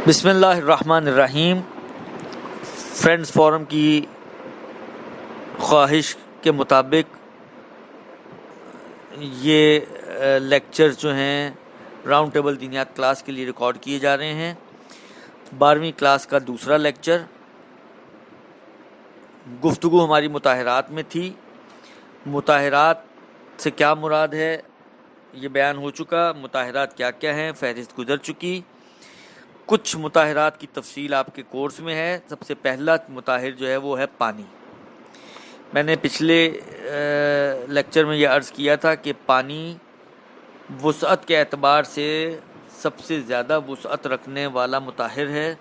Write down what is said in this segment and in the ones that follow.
بسم اللہ الرحمن الرحیم۔ فرینڈز فورم کی خواہش کے مطابق یہ لیکچر جو ہیں راؤنڈ ٹیبل دینیات کلاس کے لیے ریکارڈ کیے جا رہے ہیں۔ 12ویں کلاس کا دوسرا لیکچر، گفتگو ہماری مطہرات میں تھی۔ مطہرات سے کیا مراد ہے یہ بیان ہو چکا، مطہرات کیا کیا ہیں فہرست گزر چکی۔ کچھ مطہرات کی تفصیل آپ کے کورس میں ہے۔ سب سے پہلا مطہر جو ہے وہ ہے پانی۔ میں نے پچھلے لیکچر میں یہ عرض کیا تھا کہ پانی وسعت کے اعتبار سے سب سے زیادہ وسعت رکھنے والا مطہر ہے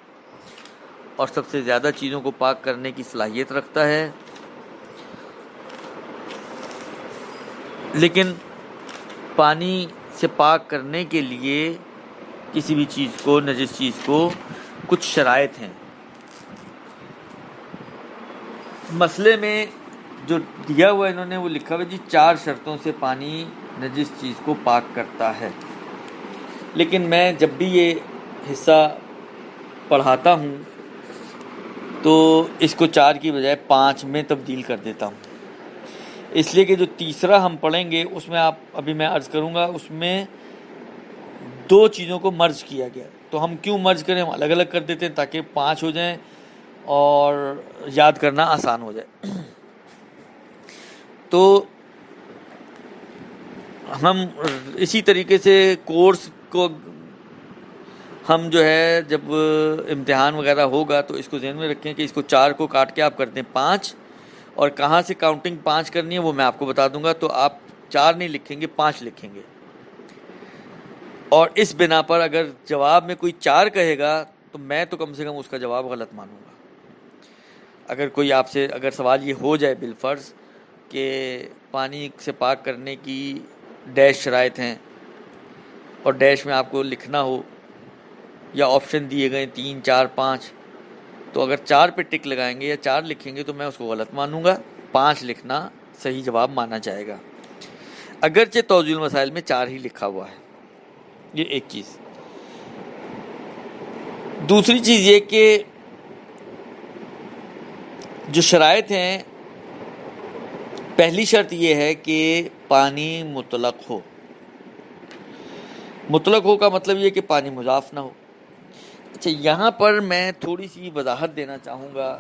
اور سب سے زیادہ چیزوں کو پاک کرنے کی صلاحیت رکھتا ہے، لیکن پانی سے پاک کرنے کے لیے کسی بھی چیز کو، نجس چیز کو، کچھ شرائط ہیں۔ مسئلے میں جو دیا ہوا انہوں نے وہ لکھا ہوا جی 4 شرطوں سے پانی نجس چیز کو پاک کرتا ہے، لیکن میں جب بھی یہ حصہ پڑھاتا ہوں تو اس کو 4 کی بجائے 5 میں تبدیل کر دیتا ہوں، اس لیے کہ جو تیسرا ہم پڑھیں گے اس میں ابھی میں عرض کروں گا، اس میں 2 چیزوں کو مرج کیا گیا۔ تو ہم کیوں مرج کریں، ہم الگ الگ کر دیتے ہیں تاکہ 5 ہو جائیں اور یاد کرنا آسان ہو جائے۔ تو ہم اسی طریقے سے کورس کو ہم جو ہے جب امتحان وغیرہ ہوگا تو اس کو ذہن میں رکھیں کہ اس کو 4 کو کاٹ کے آپ کرتے ہیں 5، اور کہاں سے کاؤنٹنگ 5 کرنی ہے وہ میں آپ کو بتا دوں گا۔ تو آپ 4 نہیں لکھیں گے، 5 لکھیں گے، اور اس بنا پر اگر جواب میں کوئی 4 کہے گا تو میں تو کم سے کم اس کا جواب غلط مانوں گا۔ اگر کوئی آپ سے اگر سوال یہ ہو جائے بالفرض کہ پانی سے پاک کرنے کی ڈیش شرائط ہیں اور ڈیش میں آپ کو لکھنا ہو یا آپشن دیے گئے 3 4 5، تو اگر 4 پہ ٹک لگائیں گے یا 4 لکھیں گے تو میں اس کو غلط مانوں گا، 5 لکھنا صحیح جواب مانا جائے گا، اگرچہ توضیح المسائل میں 4 ہی لکھا ہوا ہے۔ یہ ایک چیز۔ دوسری چیز یہ کہ جو شرائط ہیں، پہلی شرط یہ ہے کہ پانی مطلق ہو۔ مطلق ہو کا مطلب یہ کہ پانی مضاف نہ ہو۔ اچھا، یہاں پر میں تھوڑی سی وضاحت دینا چاہوں گا،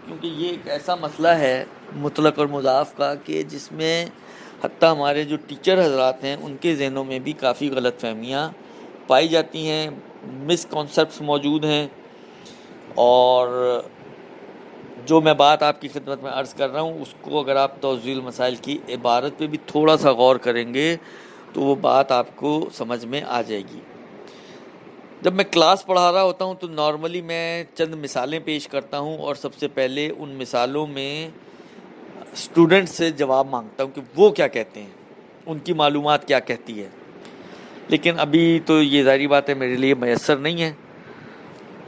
کیونکہ یہ ایک ایسا مسئلہ ہے مطلق اور مضاف کا کہ جس میں حتیٰ ہمارے جو ٹیچر حضرات ہیں ان کے ذہنوں میں بھی کافی غلط فہمیاں پائی جاتی ہیں، مس کانسیپٹس موجود ہیں، اور جو میں بات آپ کی خدمت میں عرض کر رہا ہوں اس کو اگر آپ توضیح المسائل کی عبارت پہ بھی تھوڑا سا غور کریں گے تو وہ بات آپ کو سمجھ میں آ جائے گی۔ جب میں کلاس پڑھا رہا ہوتا ہوں تو نارملی میں چند مثالیں پیش کرتا ہوں اور سب سے پہلے ان مثالوں میں اسٹوڈنٹ سے جواب مانگتا ہوں کہ وہ کیا کہتے ہیں، ان کی معلومات کیا کہتی ہے، لیکن ابھی تو یہ ظاہری بات ہے میرے لیے میسر نہیں ہے،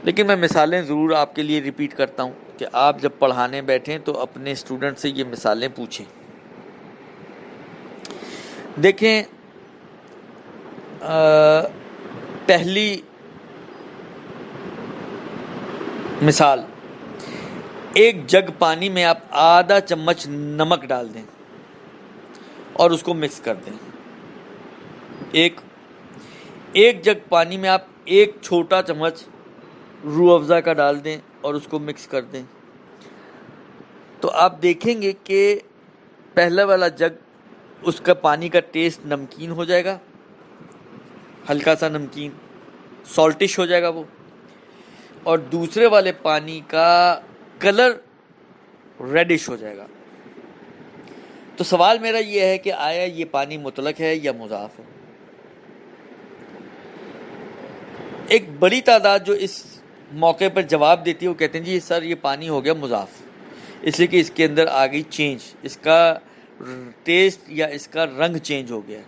لیکن میں مثالیں ضرور آپ کے لیے ریپیٹ کرتا ہوں کہ آپ جب پڑھانے بیٹھیں تو اپنے اسٹوڈنٹ سے یہ مثالیں پوچھیں۔ دیکھیں، پہلی مثال، ایک جگ پانی میں آپ آدھا چمچ نمک ڈال دیں اور اس کو مکس کر دیں۔ ایک جگ پانی میں آپ 1 چھوٹا چمچ روح افزا کا ڈال دیں اور اس کو مکس کر دیں، تو آپ دیکھیں گے کہ پہلا والا جگ اس کا پانی کا ٹیسٹ نمکین ہو جائے گا، ہلکا سا نمکین، سالٹش ہو جائے گا وہ، اور دوسرے والے پانی کا کلر ریڈش ہو جائے گا۔ تو سوال میرا یہ ہے کہ آیا یہ پانی مطلق ہے یا مضاف ہے؟ ایک بڑی تعداد جو اس موقع پر جواب دیتی ہے وہ کہتے ہیں جی سر یہ پانی ہو گیا مضاف، اس لیے کہ اس کے اندر آ گئی چینج، اس کا ٹیسٹ یا اس کا رنگ چینج ہو گیا،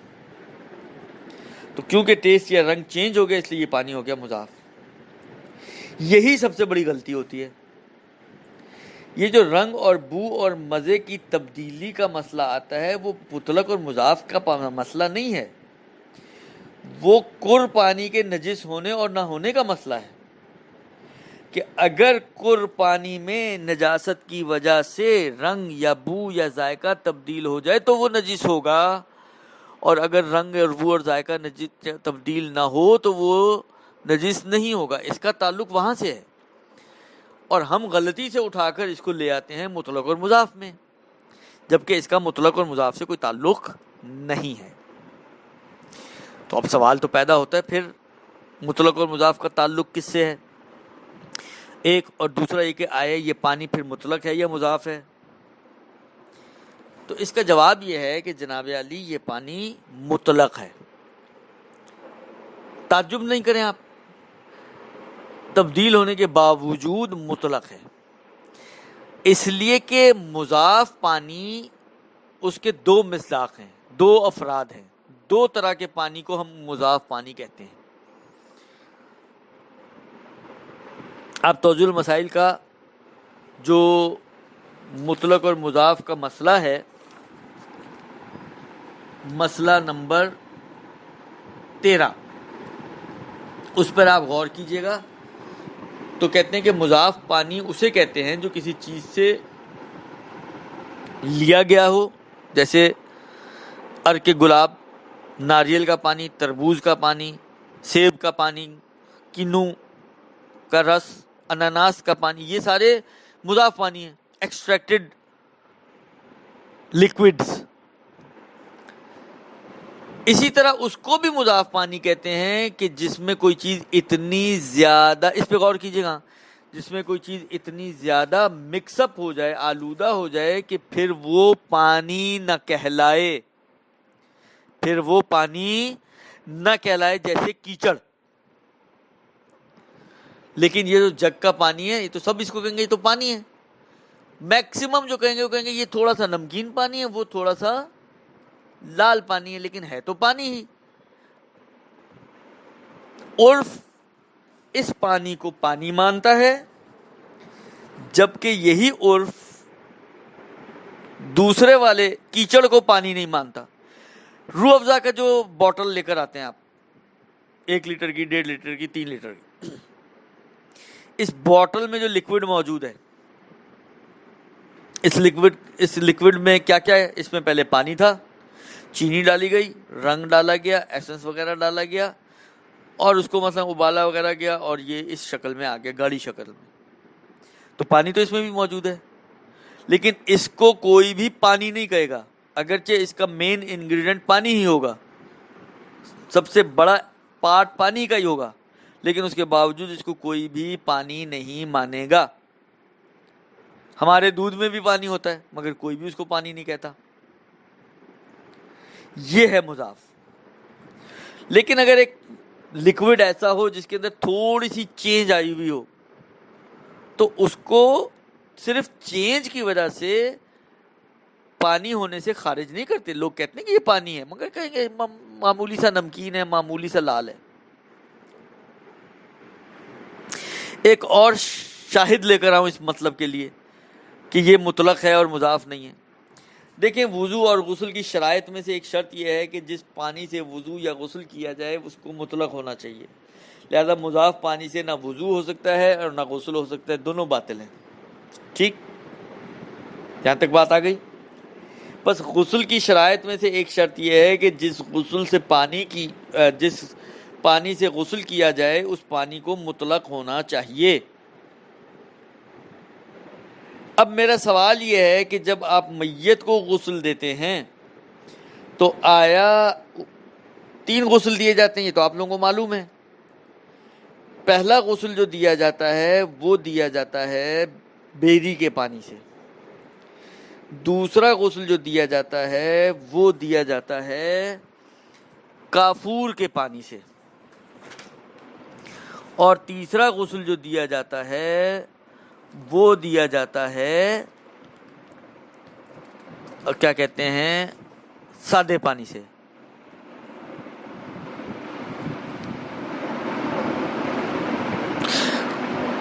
تو کیونکہ ٹیسٹ یا رنگ چینج ہو گیا اس لیے یہ پانی ہو گیا مضاف۔ یہی سب سے بڑی غلطی ہوتی ہے۔ یہ جو رنگ اور بو اور مزے کی تبدیلی کا مسئلہ آتا ہے وہ مطلق اور مضاف کا مسئلہ نہیں ہے، وہ کر پانی کے نجس ہونے اور نہ ہونے کا مسئلہ ہے۔ کہ اگر قر پانی میں نجاست کی وجہ سے رنگ یا بو یا ذائقہ تبدیل ہو جائے تو وہ نجس ہوگا، اور اگر رنگ اور بو اور ذائقہ تبدیل نہ ہو تو وہ نجس نہیں ہوگا۔ اس کا تعلق وہاں سے ہے، اور ہم غلطی سے اٹھا کر اس کو لے آتے ہیں مطلق اور مضاف میں، جبکہ اس کا مطلق اور مضاف سے کوئی تعلق نہیں ہے۔ تو اب سوال تو پیدا ہوتا ہے پھر مطلق اور مضاف کا تعلق کس سے ہے؟ ایک، اور دوسرا یہ کہ آئے یہ پانی پھر مطلق ہے یا مضاف ہے؟ تو اس کا جواب یہ ہے کہ جناب علی یہ پانی مطلق ہے۔ تعجب نہیں کریں آپ، تبدیل ہونے کے باوجود مطلق ہے، اس لیے کہ مضاف پانی اس کے دو مصداق ہیں، دو افراد ہیں، دو طرح کے پانی کو ہم مضاف پانی کہتے ہیں۔ اب توضیح المسائل کا جو مطلق اور مضاف کا مسئلہ ہے، مسئلہ نمبر 13، اس پر آپ غور کیجئے گا۔ تو کہتے ہیں کہ مضاف پانی اسے کہتے ہیں جو کسی چیز سے لیا گیا ہو، جیسے عرق گلاب، ناریل کا پانی، تربوز کا پانی، سیب کا پانی، کنو کا رس، اناناس کا پانی، یہ سارے مضاف پانی ہیں، ایکسٹریکٹڈ لیکوڈز۔ اسی طرح اس کو بھی مضاف پانی کہتے ہیں کہ جس میں کوئی چیز اتنی زیادہ، اس پہ غور کیجیے گا، جس میں کوئی چیز اتنی زیادہ مکس اپ ہو جائے، آلودہ ہو جائے کہ پھر وہ پانی نہ کہلائے، پھر وہ پانی نہ کہلائے، جیسے کیچڑ۔ لیکن یہ جو جگ کا پانی ہے، یہ تو سب اس کو کہیں گے یہ تو پانی ہے، میکسیمم جو کہیں گے وہ کہیں گے یہ تھوڑا سا نمکین پانی ہے، وہ تھوڑا سا لال پانی ہے، لیکن ہے تو پانی ہی۔ عرف اس پانی کو پانی مانتا ہے، جبکہ یہی عرف دوسرے والے کیچڑ کو پانی نہیں مانتا۔ روح افزا کا جو بوٹل لے کر آتے ہیں آپ، 1 لیٹر کی، 1.5 لیٹر کی، 3 لیٹر کی، اس بوٹل میں جو لکوڈ موجود ہے، اس لکوڈ میں کیا کیا ہے؟ اس میں پہلے پانی تھا، چینی ڈالی گئی، رنگ ڈالا گیا، ایسنس وغیرہ ڈالا گیا، اور اس کو مثلا ابالا وغیرہ گیا، اور یہ اس شکل میں آ گیا، گاڑھی شکل میں۔ تو پانی تو اس میں بھی موجود ہے، لیکن اس کو کوئی بھی پانی نہیں کہے گا، اگرچہ اس کا مین انگریڈینٹ پانی ہی ہوگا، سب سے بڑا پارٹ پانی کا ہی ہوگا، لیکن اس کے باوجود اس کو کوئی بھی پانی نہیں مانے گا۔ ہمارے دودھ میں بھی پانی ہوتا ہے، مگر کوئی بھی اس کو پانی نہیں کہتا۔ یہ ہے مضاف۔ لیکن اگر ایک لکوڈ ایسا ہو جس کے اندر تھوڑی سی چینج آئی ہوئی ہو، تو اس کو صرف چینج کی وجہ سے پانی ہونے سے خارج نہیں کرتے۔ لوگ کہتے ہیں کہ یہ پانی ہے، مگر کہیں گے معمولی سا نمکین ہے، معمولی سا لال ہے۔ ایک اور شاہد لے کر آؤں اس مطلب کے لیے کہ یہ مطلق ہے اور مضاف نہیں ہے۔ دیکھیں، وضو اور غسل کی شرائط میں سے ایک شرط یہ ہے کہ جس پانی سے وضو یا غسل کیا جائے اس کو مطلق ہونا چاہیے، لہذا مضاف پانی سے نہ وضو ہو سکتا ہے اور نہ غسل ہو سکتا ہے، دونوں باطل ہیں۔ ٹھیک، یہاں تک بات آ گئی؟ بس غسل کی شرائط میں سے ایک شرط یہ ہے کہ جس پانی سے غسل کیا جائے اس پانی کو مطلق ہونا چاہیے۔ اب میرا سوال یہ ہے کہ جب آپ میت کو غسل دیتے ہیں تو آیا 3 غسل دیے جاتے ہیں؟ یہ تو آپ لوگوں کو معلوم ہے۔ پہلا غسل جو دیا جاتا ہے وہ دیا جاتا ہے بیری کے پانی سے، دوسرا غسل جو دیا جاتا ہے وہ دیا جاتا ہے کافور کے پانی سے، اور تیسرا غسل جو دیا جاتا ہے وہ دیا جاتا ہے کیا کہتے ہیں، سادے پانی سے۔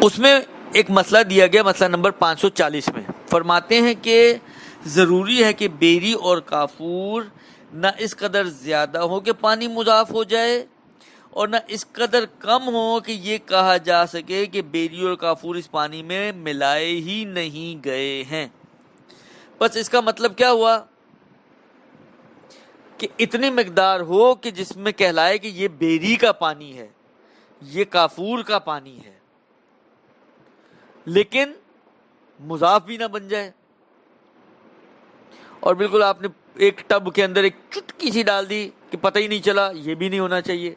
اس میں ایک مسئلہ دیا گیا، مسئلہ نمبر 540 میں فرماتے ہیں کہ ضروری ہے کہ بیری اور کافور نہ اس قدر زیادہ ہو کہ پانی مضاف ہو جائے، اور نہ اس قدر کم ہو کہ یہ کہا جا سکے کہ بیری اور کافور اس پانی میں ملائے ہی نہیں گئے ہیں۔ بس اس کا مطلب کیا ہوا کہ اتنی مقدار ہو کہ جس میں کہلائے کہ یہ بیری کا پانی ہے، یہ کافور کا پانی ہے، لیکن مضاف بھی نہ بن جائے۔ اور بالکل آپ نے ایک ٹب کے اندر ایک چٹکی سی ڈال دی کہ پتہ ہی نہیں چلا، یہ بھی نہیں ہونا چاہیے۔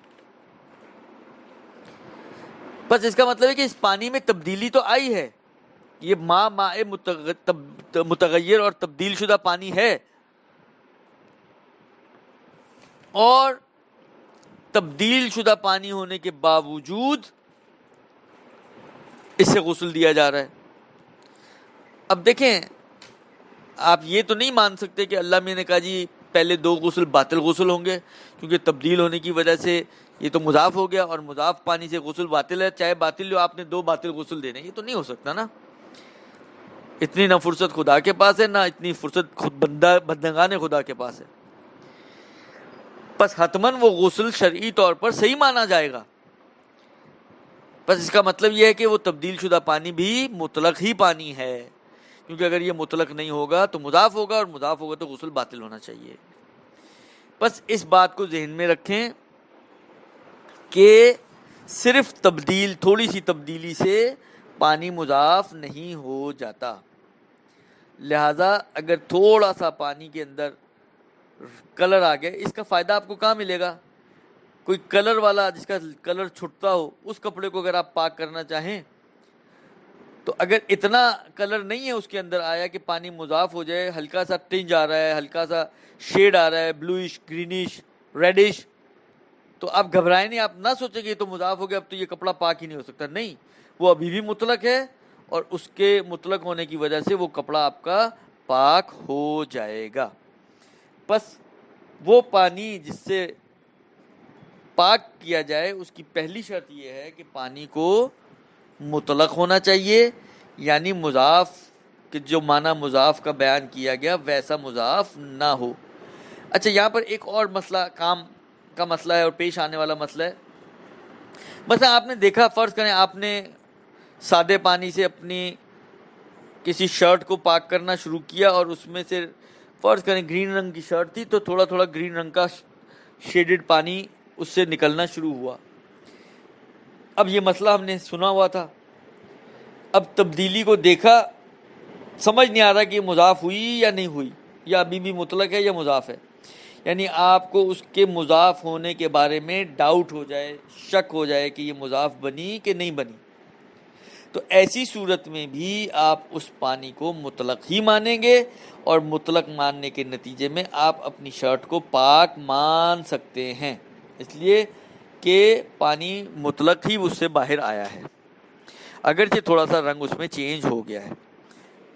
بس اس کا مطلب ہے کہ اس پانی میں تبدیلی تو آئی ہے، یہ ماء متغیر اور تبدیل شدہ پانی ہے، اور تبدیل شدہ پانی ہونے کے باوجود اس سے غسل دیا جا رہا ہے۔ اب دیکھیں، آپ یہ تو نہیں مان سکتے کہ اللہ میں نے کہا جی پہلے 2 غسل باطل غسل ہوں گے، کیونکہ تبدیل ہونے کی وجہ سے یہ تو مضاف ہو گیا، اور مضاف پانی سے غسل باطل ہے، چاہے باطل ہو، آپ نے 2 باطل غسل دینے، یہ تو نہیں ہو سکتا نا۔ اتنی نہ فرصت خدا کے پاس ہے، نہ اتنی فرصت خود بندگان خدا کے پاس ہے۔ بس حتماً وہ غسل شرعی طور پر صحیح مانا جائے گا۔ بس اس کا مطلب یہ ہے کہ وہ تبدیل شدہ پانی بھی مطلق ہی پانی ہے، کیونکہ اگر یہ مطلق نہیں ہوگا تو مضاف ہوگا، اور مضاف ہوگا تو غسل باطل ہونا چاہیے۔ بس اس بات کو ذہن میں رکھیں کہ صرف تھوڑی سی تبدیلی سے پانی مضاف نہیں ہو جاتا۔ لہذا اگر تھوڑا سا پانی کے اندر کلر آ گیا، اس کا فائدہ آپ کو کہاں ملے گا؟ کوئی کلر والا جس کا کلر چھٹتا ہو، اس کپڑے کو اگر آپ پاک کرنا چاہیں تو اگر اتنا کلر نہیں ہے اس کے اندر آیا کہ پانی مضاف ہو جائے، ہلکا سا ٹنج آ رہا ہے، ہلکا سا شیڈ آ رہا ہے، بلوئش، گرینش، ریڈش، تو آپ گھبرائیں نہیں، آپ نہ سوچیں کہ یہ تو مضاف ہو گیا، اب تو یہ کپڑا پاک ہی نہیں ہو سکتا۔ نہیں، وہ ابھی بھی مطلق ہے، اور اس کے مطلق ہونے کی وجہ سے وہ کپڑا آپ کا پاک ہو جائے گا۔ بس وہ پانی جس سے پاک کیا جائے، اس کی پہلی شرط یہ ہے کہ پانی کو مطلق ہونا چاہیے، یعنی مضاف کہ جو معنی مضاف کا بیان کیا گیا ویسا مضاف نہ ہو۔ اچھا، یہاں پر ایک اور مسئلہ کام کا مسئلہ ہے اور پیش آنے والا مسئلہ ہے۔ مثلا آپ نے دیکھا، فرض کریں آپ نے سادے پانی سے اپنی کسی شرٹ کو پاک کرنا شروع کیا، اور اس میں سے فرض کریں گرین رنگ کی شرٹ تھی تو تھوڑا تھوڑا گرین رنگ کا شیڈڈ پانی اس سے نکلنا شروع ہوا۔ اب یہ مسئلہ ہم نے سنا ہوا تھا، اب تبدیلی کو دیکھا، سمجھ نہیں آ رہا کہ یہ مضاف ہوئی یا نہیں ہوئی، یا ابھی بھی مطلق ہے یا مضاف ہے، یعنی آپ کو اس کے مضاف ہونے کے بارے میں ڈاؤٹ ہو جائے، شک ہو جائے کہ یہ مضاف بنی کہ نہیں بنی، تو ایسی صورت میں بھی آپ اس پانی کو مطلق ہی مانیں گے، اور مطلق ماننے کے نتیجے میں آپ اپنی شرٹ کو پاک مان سکتے ہیں، اس لیے کہ پانی مطلق ہی اس سے باہر آیا ہے، اگرچہ تھوڑا سا رنگ اس میں چینج ہو گیا ہے۔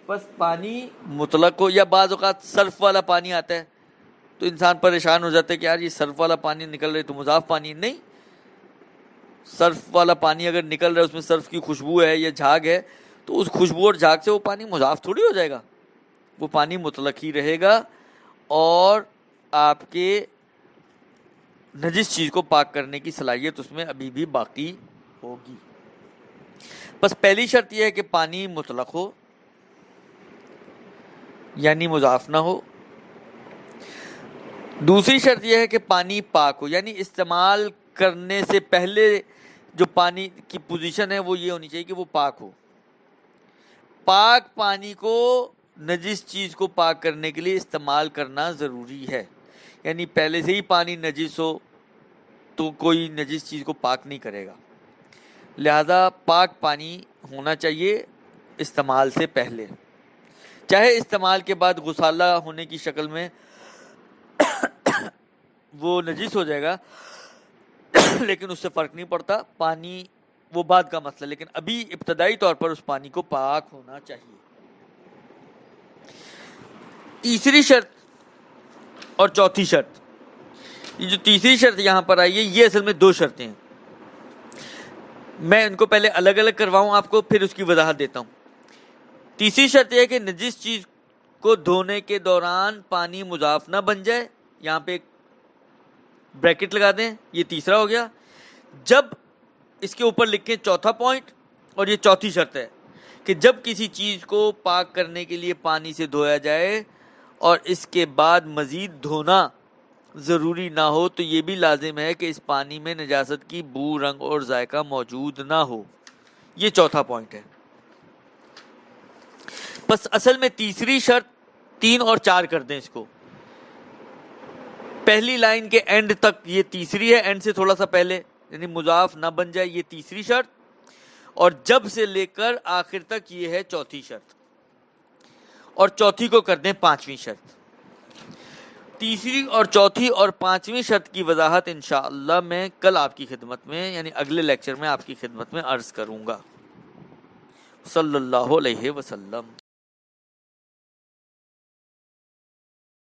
بس پانی مطلق ہو، یا بعض اوقات صرف والا پانی آتا ہے تو انسان پریشان ہو جاتا ہے کہ یار یہ صرف والا پانی نکل رہا ہے تو مضاف پانی نہیں۔ صرف والا پانی اگر نکل رہا ہے، اس میں صرف کی خوشبو ہے یا جھاگ ہے، تو اس خوشبو اور جھاگ سے وہ پانی مضاف تھوڑی ہو جائے گا، وہ پانی مطلق ہی رہے گا، اور آپ کے نجس چیز کو پاک کرنے کی صلاحیت اس میں ابھی بھی باقی ہوگی۔ بس پہلی شرط یہ ہے کہ پانی مطلق ہو، یعنی مضاف نہ ہو۔ دوسری شرط یہ ہے کہ پانی پاک ہو، یعنی استعمال کرنے سے پہلے جو پانی کی پوزیشن ہے وہ یہ ہونی چاہیے کہ وہ پاک ہو۔ پاک پانی کو نجس چیز کو پاک کرنے کے لیے استعمال کرنا ضروری ہے، یعنی پہلے سے ہی پانی نجس ہو تو کوئی نجس چیز کو پاک نہیں کرے گا، لہذا پاک پانی ہونا چاہیے استعمال سے پہلے، چاہے استعمال کے بعد غسالہ ہونے کی شکل میں وہ نجس ہو جائے گا لیکن اس سے فرق نہیں پڑتا، پانی وہ بعد کا مسئلہ، لیکن ابھی ابتدائی طور پر اس پانی کو پاک ہونا چاہیے۔ تیسری شرط اور چوتھی شرط، یہ جو تیسری شرط یہاں پر آئی ہے، یہ اصل میں 2 شرطیں ہیں، میں ان کو پہلے الگ الگ کرواؤں آپ کو، پھر اس کی وضاحت دیتا ہوں۔ تیسری شرط یہ ہے کہ نجس چیز کو دھونے کے دوران پانی مضاف نہ بن جائے، یہاں پہ ایک بریکٹ لگا دیں، یہ تیسرا ہو گیا۔ جب اس کے اوپر لکھیں چوتھا پوائنٹ، اور یہ چوتھی شرط ہے کہ جب کسی چیز کو پاک کرنے کے لیے پانی سے دھویا جائے اور اس کے بعد مزید دھونا ضروری نہ ہو تو یہ بھی لازم ہے کہ اس پانی میں نجاست کی بو، رنگ اور ذائقہ موجود نہ ہو۔ یہ چوتھا پوائنٹ ہے۔ بس اصل میں تیسری شرط 3 اور 4 کر دیں اس کو، پہلی لائن کے اینڈ تک یہ تیسری ہے، اینڈ سے تھوڑا سا پہلے، یعنی مضاف نہ بن جائے، یہ تیسری شرط، اور جب سے لے کر آخر تک یہ ہے چوتھی شرط، اور چوتھی کو کر دیں 5ویں شرط۔ تیسری اور چوتھی اور 5ویں شرط کی وضاحت انشاءاللہ میں کل آپ کی خدمت میں، یعنی اگلے لیکچر میں آپ کی خدمت میں عرض کروں گا۔ صلی اللہ علیہ وسلم۔